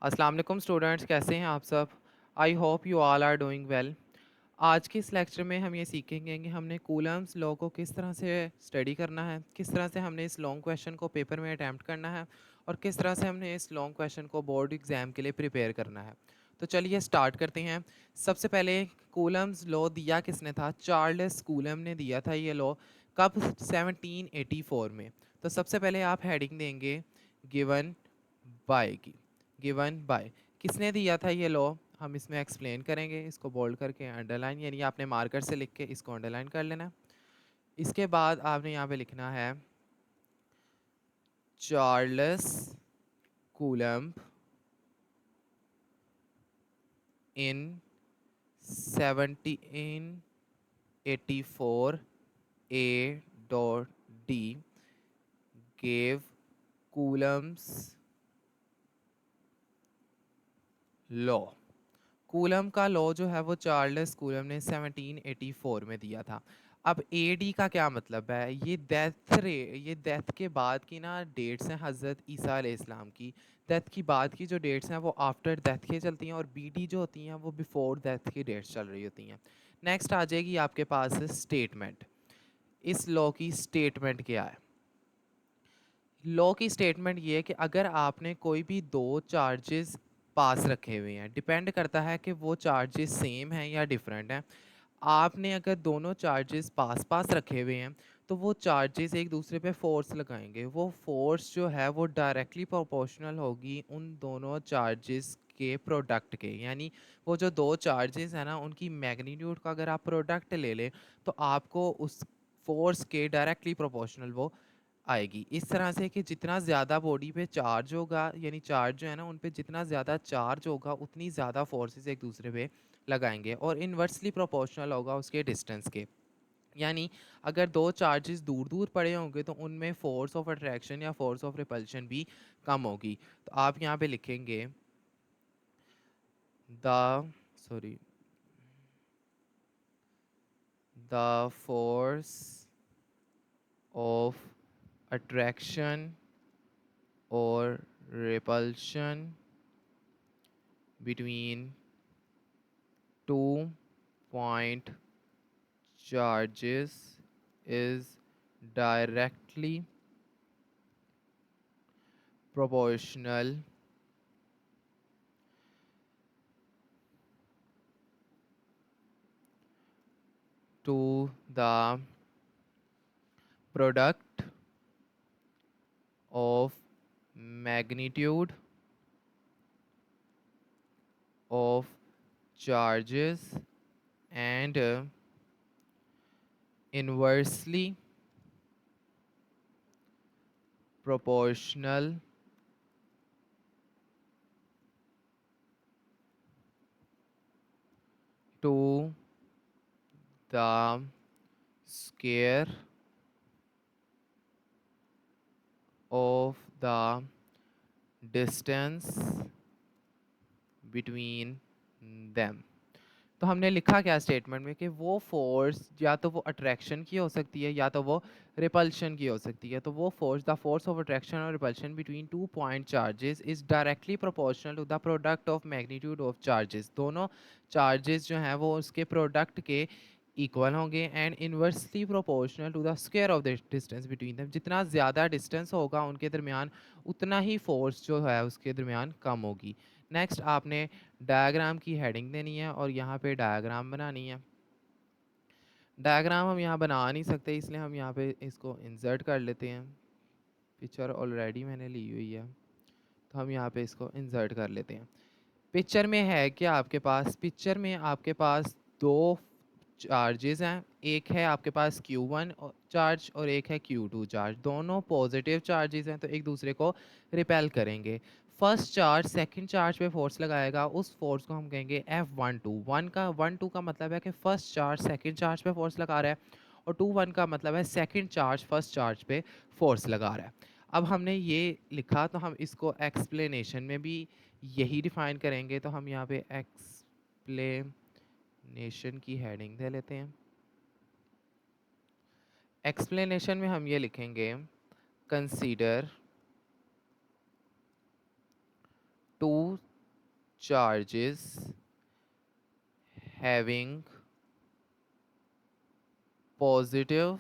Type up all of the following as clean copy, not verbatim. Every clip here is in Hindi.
अस्सलाम वालेकुम स्टूडेंट्स, कैसे हैं आप सब। I hope you all are doing well. आज के इस लेक्चर में हम ये सीखेंगे कि हमने कूलम्स लॉ को किस तरह से स्टडी करना है, किस तरह से हमने इस लॉन्ग क्वेश्चन को पेपर में अटैम्प्ट करना है और किस तरह से हमने इस लॉन्ग क्वेश्चन को बोर्ड एग्ज़ाम के लिए प्रिपेयर करना है। तो चलिए स्टार्ट करते हैं। सबसे पहले कूलम्स लॉ दिया किसने था? चार्ल्स कूलम ने दिया था ये लॉ। कब? 1784 में। तो सबसे पहले आप हेडिंग देंगे गिवन बाय की। गिवन बाय किसने दिया था ये लॉ, हम इसमें एक्सप्लेन करेंगे। इसको बोल्ड करके अंडरलाइन, यानी आपने मार्कर से लिख के इसको अंडरलाइन कर लेना है। इसके बाद आपने यहाँ पे लिखना है चार्ल्स कूलम्ब इन 1784 ए dot D gave Coulomb's law. Coulomb का लॉ जो है वो चार्ल्स कूलम ने 1784 में दिया था। अब एडी का क्या मतलब है? ये डेथ के बाद की ना डेट्स हैं हज़रत ईसा अलैहिस्सलाम की। डेथ की बाद की जो डेट्स हैं वो आफ्टर डेथ के चलती हैं और बीडी जो होती हैं वो बिफोर डेथ की डेट्स चल रही होती हैं। नेक्स्ट आ जाएगी आपके पास स्टेटमेंट। इस लॉ की स्टेटमेंट क्या है? लॉ की स्टेटमेंट ये है कि अगर आपने कोई भी दो चार्जेस पास रखे हुए हैं, डिपेंड करता है कि वो चार्जेस सेम हैं या डिफरेंट हैं। आपने अगर दोनों चार्जेस पास पास रखे हुए हैं तो वो चार्जेस एक दूसरे पे फोर्स लगाएंगे। वो फोर्स जो है वो डायरेक्टली प्रोपोर्शनल होगी उन दोनों चार्जेस के प्रोडक्ट के। यानी वो जो दो चार्जेस हैं ना, उनकी मैग्नीट्यूड का अगर आप प्रोडक्ट ले लें तो आपको उस फोर्स के डायरेक्टली प्रोपोर्शनल वो आएगी। इस तरह से कि जितना ज़्यादा बॉडी पे चार्ज होगा, यानी चार्ज जो है ना उन पे जितना ज़्यादा चार्ज होगा उतनी ज़्यादा फोर्सेस एक दूसरे पे लगाएंगे और इन्वर्सली प्रोपोर्शनल होगा उसके डिस्टेंस के। यानी अगर दो चार्जेस दूर दूर पड़े होंगे तो उनमें फोर्स ऑफ अट्रैक्शन या फोर्स ऑफ रिपल्शन भी कम होगी। तो आप यहाँ पे लिखेंगे the sorry the force of attraction और repulsion between two point charges is directly proportional to the product of magnitude of charges and inversely proportional to the square of the distance between them। तो हमने लिखा क्या स्टेटमेंट में कि वो फोर्स या तो वो अट्रैक्शन की हो सकती है या तो वो रिपल्शन की हो सकती है। तो वो force, the force of attraction और repulsion between two point charges is directly proportional to the product of magnitude of charges. दोनों चार्जेस जो हैं वो उसके प्रोडक्ट के इक्वल होंगे and inversely proportional to the square of the distance between them. जितना ज़्यादा डिस्टेंस होगा उनके दरमियान उतना ही फोर्स जो है उसके दरमियान कम होगी। नेक्स्ट आपने डायग्राम की हेडिंग देनी है और यहाँ पे डायग्राम बनानी है। डायग्राम हम यहाँ बना नहीं सकते इसलिए हम यहाँ पे इसको इंसर्ट कर लेते हैं। पिक्चर ऑलरेडी मैंने ली हुई है तो हम यहाँ पे इसको इंसर्ट कर लेते हैं। पिक्चर में है क्या आपके पास? पिक्चर में आपके पास दो चार्जेस हैं। एक है आपके पास Q1 चार्ज और एक है Q2 चार्ज। दोनों पॉजिटिव चार्जेस हैं तो एक दूसरे को रिपेल करेंगे। फर्स्ट चार्ज सेकंड चार्ज पे फोर्स लगाएगा, उस फोर्स को हम कहेंगे F12। वन टू का मतलब है कि फर्स्ट चार्ज सेकंड चार्ज पे फोर्स लगा रहा है और 2 1 का मतलब है सेकंड चार्ज फर्स्ट चार्ज पे फोर्स लगा रहा है। अब हमने ये लिखा तो हम इसको एक्सप्लेनेशन में भी यही डिफाइन करेंगे। तो हम यहाँ पे एक्सप्लेनेशन की हेडिंग दे लेते हैं। एक्सप्लेनेशन में हम ये लिखेंगे consider two charges having positive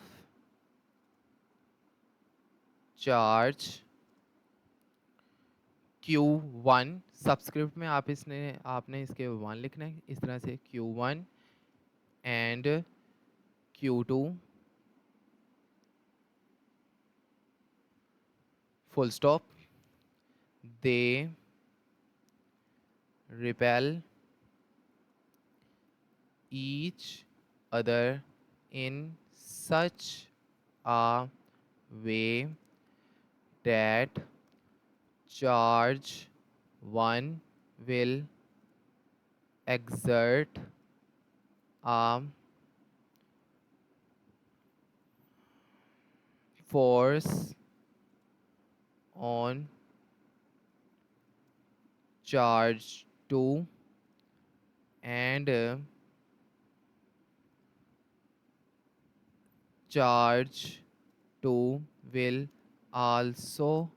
charge Q1, subscript में आपने इसके 1 लिखना है इस तरह से Q1 and Q2 full stop, they repel each other in such a way that charge 1 will exert a force on charge 2 and charge 2 will also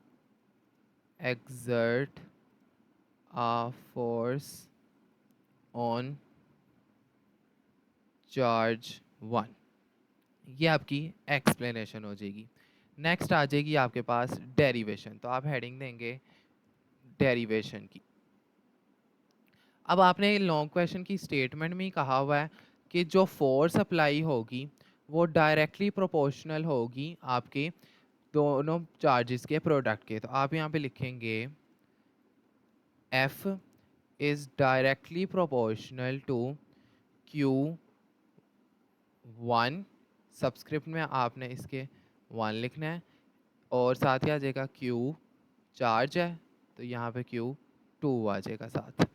exert a force on charge 1। ये आपकी एक्सप्लेनेशन हो जाएगी। नेक्स्ट आ जाएगी आपके पास डेरिवेशन, तो आप हेडिंग देंगे डेरिवेशन की। अब आपने लॉन्ग क्वेश्चन की स्टेटमेंट में ही कहा हुआ है कि जो फोर्स अप्लाई होगी वो डायरेक्टली प्रोपोर्शनल होगी आपके दोनों चार्जेस के प्रोडक्ट के। तो आप यहाँ पे लिखेंगे F is directly proportional to Q1, subscript में आपने इसके 1 लिखना है और साथ ही आ जाएगा Q चार्ज है तो यहाँ पे Q2 आ जाएगा साथ।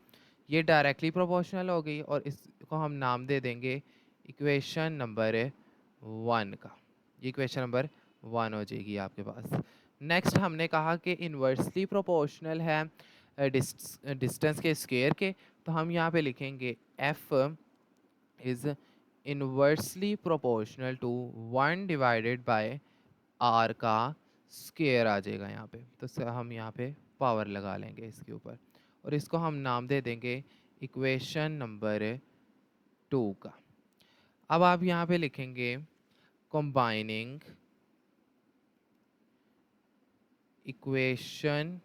ये डायरेक्टली प्रोपोर्शनल हो गई और इसको हम नाम दे देंगे इक्वेशन नंबर 1 का। ये इक्वेशन नंबर 1 हो जाएगी आपके पास। नेक्स्ट हमने कहा कि इन्वर्सली प्रोपोर्शनल है डिस्टेंस के स्क्वायर के, तो हम यहाँ पे लिखेंगे F is inversely proportional to 1 divided by R का स्क्वायर आ जाएगा यहाँ पे। तो हम यहाँ पे पावर लगा लेंगे इसके ऊपर और इसको हम नाम दे देंगे इक्वेशन नंबर 2 का। अब आप यहाँ पे लिखेंगे combining equation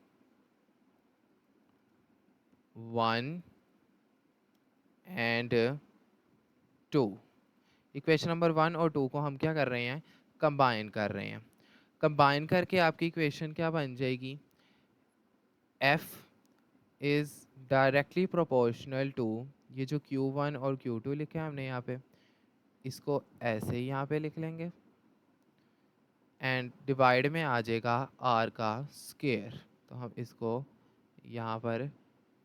1 and 2। Equation number 1 और 2 को हम क्या कर रहे हैं, कंबाइन कर रहे हैं। कंबाइन करके आपकी इक्वेशन क्या बन जाएगी, F is directly proportional to, ये जो Q1 और Q2 लिखे हैं हमने यहाँ पे, इसको ऐसे ही यहाँ पे लिख लेंगे एंड डिवाइड में आ जाएगा R का स्क्वायर, तो हम इसको यहाँ पर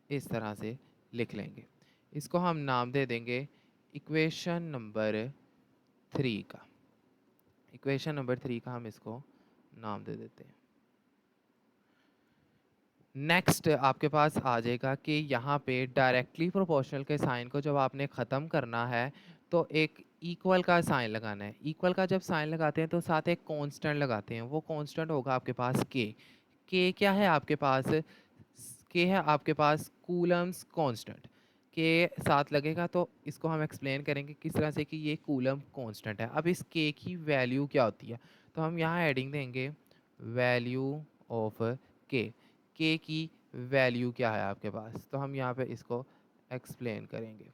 इस तरह से लिख लेंगे। इसको हम नाम दे देंगे इक्वेशन नंबर 3 का। इक्वेशन नंबर 3 का हम इसको नाम दे देते हैं। नेक्स्ट आपके पास आ जाएगा कि यहाँ पे डायरेक्टली प्रोपोर्शनल के साइन को जब आपने ख़त्म करना है तो एक इक्वल का साइन लगाना है। इक्वल का जब साइन लगाते हैं तो साथ एक कांस्टेंट लगाते हैं, वो कांस्टेंट होगा आपके पास के क्या है आपके पास, के है आपके पास कूलम्स कांस्टेंट के साथ लगेगा। तो इसको हम एक्सप्लेन करेंगे किस तरह से कि ये कूलम कांस्टेंट है। अब इस के की वैल्यू क्या होती है, तो हम यहाँ हेडिंग देंगे वैल्यू ऑफ के की वैल्यू क्या है आपके पास, तो हम यहाँ पे इसको एक्सप्लेन करेंगे।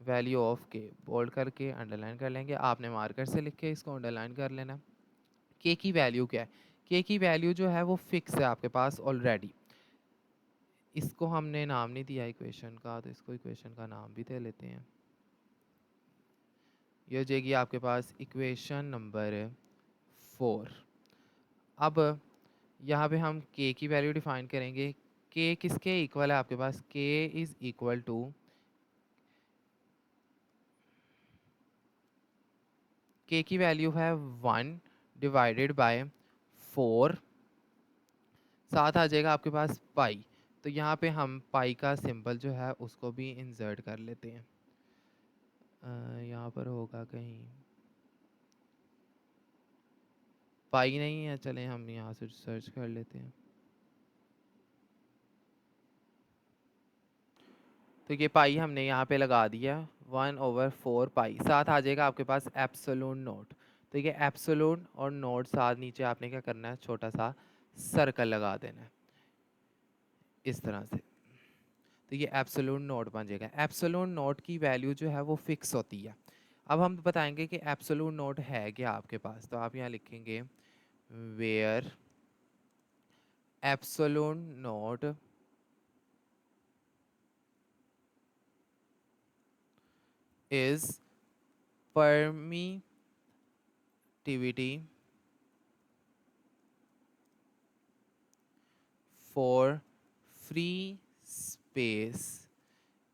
वैल्यू ऑफ के बोल्ड करके अंडरलाइन कर लेंगे, आपने मार्कर से लिख के इसको अंडरलाइन कर लेना। के की वैल्यू क्या है, के की वैल्यू जो है वो फिक्स है आपके पास ऑलरेडी। इसको हमने नाम नहीं दिया इक्वेशन का, तो इसको इक्वेशन का नाम भी दे लेते हैं। ये हो जाएगी आपके पास इक्वेशन नंबर 4। अब यहाँ पे हम के की वैल्यू डिफाइन करेंगे। के किसके इक्वल है आपके पास, के इज़ इक्वल टू के की वैल्यू है 1 डिवाइडेड बाय 4, साथ आ जाएगा आपके पास पाई। तो यहाँ पे हम पाई का सिंबल जो है उसको भी इंसर्ट कर लेते हैं। यहाँ पर होगा कहीं पाई नहीं है, चलें हम यहाँ से सर्च कर लेते हैं। तो ये पाई हमने यहाँ पे लगा दिया 1/4 पाई, साथ आ जाएगा आपके पास एप्सोलूट नोट। तो ये एप्सोलूट और नोट साथ नीचे आपने क्या करना है, छोटा सा सर्कल लगा देना है इस तरह से। तो ये एप्सोलूट नोट बन जाएगा। एप्सोलूट नोट की वैल्यू जो है वो फिक्स होती है। अब हम बताएंगे कि एप्सोलूट नोट है क्या आपके पास। तो आप यहाँ लिखेंगे where absolute naught is permittivity for free space।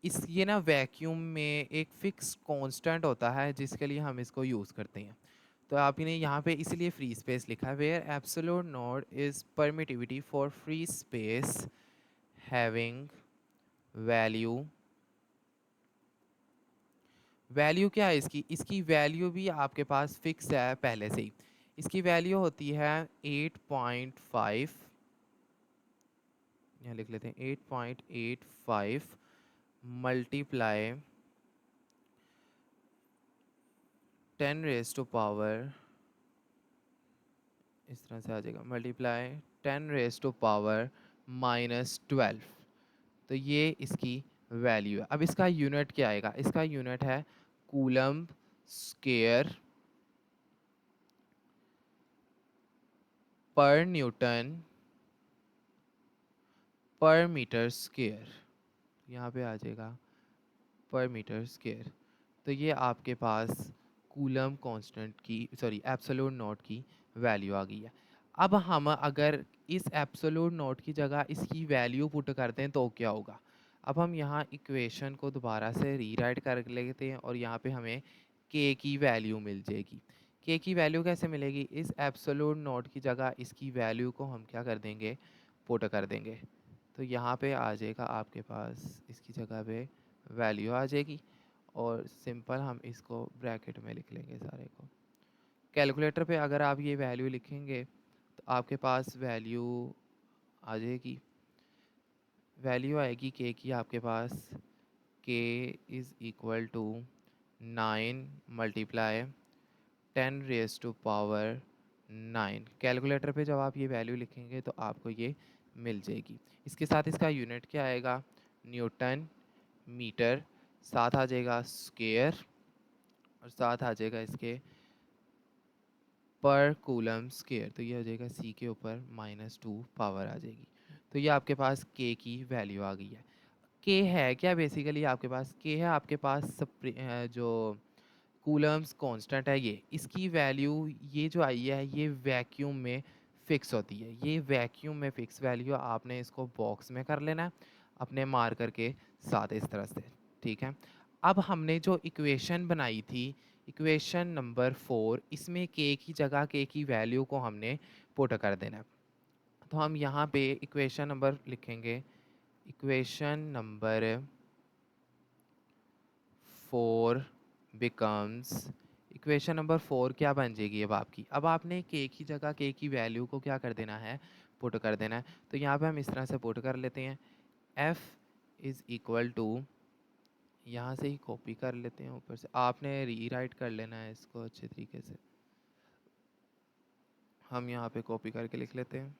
इस ये ना वैक्यूम में एक फिक्स कांस्टेंट होता है जिसके लिए हम इसको यूज़ करते हैं। तो आपने यहाँ पे इसलिए फ्री स्पेस लिखा है, where absolute naught is permittivity for free space having value. Value क्या है इसकी, इसकी वैल्यू भी आपके पास फिक्स है पहले से ही। इसकी वैल्यू होती है 8.5, यहाँ लिख लेते हैं 8.85 मल्टीप्लाई 10 रेज टू पावर, इस तरह से आ जाएगा, मल्टीप्लाई 10 रेज टू पावर -12। तो ये इसकी वैल्यू है। अब इसका यूनिट क्या आएगा, इसका यूनिट है कूलम स्क्वायर पर न्यूटन पर मीटर स्क्वायर। यहाँ पे आ जाएगा पर मीटर स्क्वायर। तो ये आपके पास कूलम कांस्टेंट की, सॉरी एब्सोल्यूट नोट की वैल्यू आ गई है। अब हम अगर इस एब्सोल्यूट नोट की जगह इसकी वैल्यू पुट करते हैं तो क्या होगा। अब हम यहाँ इक्वेशन को दोबारा से रीराइट कर लेते हैं और यहाँ पे हमें के की वैल्यू मिल जाएगी। के की वैल्यू कैसे मिलेगी, इस एब्सोल्यूट नोट की जगह इसकी वैल्यू को हम क्या कर देंगे, पुट कर देंगे। तो यहाँ पे आ जाएगा आपके पास, इसकी जगह पे वैल्यू आ जाएगी और सिंपल हम इसको ब्रैकेट में लिख लेंगे सारे को। कैलकुलेटर पे अगर आप ये वैल्यू लिखेंगे तो आपके पास वैल्यू आ जाएगी, वैल्यू आएगी के की आपके पास, K is equal to 9 multiply 10 raise to power 9। Calculator पे जब आप ये वैल्यू लिखेंगे तो आपको ये मिल जाएगी। इसके साथ इसका यूनिट क्या आएगा, न्यूटन मीटर, साथ आ जाएगा स्क्वायर और साथ आ जाएगा इसके पर कूलम स्क्वायर। तो ये हो जाएगा सी के ऊपर -2 पावर आ जाएगी। तो ये आपके पास के की वैल्यू आ गई है। के है क्या, बेसिकली आपके पास के है आपके पास जो कूलम्स कांस्टेंट है ये, इसकी वैल्यू ये जो आई है ये वैक्यूम में फिक्स होती है। ये वैक्यूम में फिक्स वैल्यू आपने इसको बॉक्स में कर लेना है अपने मार्कर के साथ इस तरह से, ठीक है। अब हमने जो इक्वेशन बनाई थी, इक्वेशन नंबर 4, इसमें के की जगह के की वैल्यू को हमने पुट कर देना है। तो हम यहाँ पे इक्वेशन नंबर लिखेंगे, equation number 4 becomes, equation number 4 क्या बन जाएगी अब आपकी, अब आपने के की जगह के की वैल्यू को क्या कर देना है, पुट कर देना है। तो यहाँ पे हम इस तरह से पुट कर लेते हैं, f इज़ इक्वल टू, यहाँ से ही कॉपी कर लेते हैं, ऊपर से आपने रीराइट कर लेना है इसको अच्छे तरीके से। हम यहाँ पे कॉपी करके लिख लेते हैं।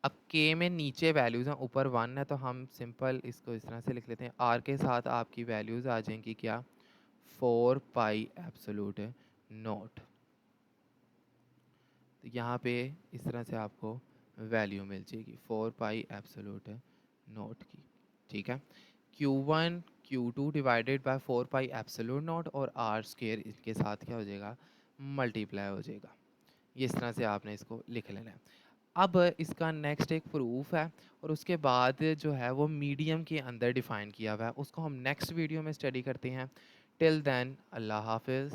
अब के में नीचे वैल्यूज़ हैं, ऊपर 1 है, तो हम सिंपल इसको इस तरह से लिख लेते हैं, आर के साथ आपकी वैल्यूज़ आ जाएंगी क्या, 4 पाई एब्सोल्यूट नोट। तो यहाँ पे इस तरह से आपको वैल्यू मिल जाएगी 4 पाई एब्सोल्यूट नोट की, ठीक है। Q1 Q2 divided by 4 pi absolute note और आर स्क्वायर इसके साथ क्या हो जाएगा, मल्टीप्लाई हो जाएगा। ये इस तरह से आपने इसको लिख लेना है। अब इसका नेक्स्ट एक प्रूफ है और उसके बाद जो है वो मीडियम के अंदर डिफ़ाइन किया हुआ है, उसको हम नेक्स्ट वीडियो में स्टडी करते हैं। टिल देन अल्लाह हाफिज़।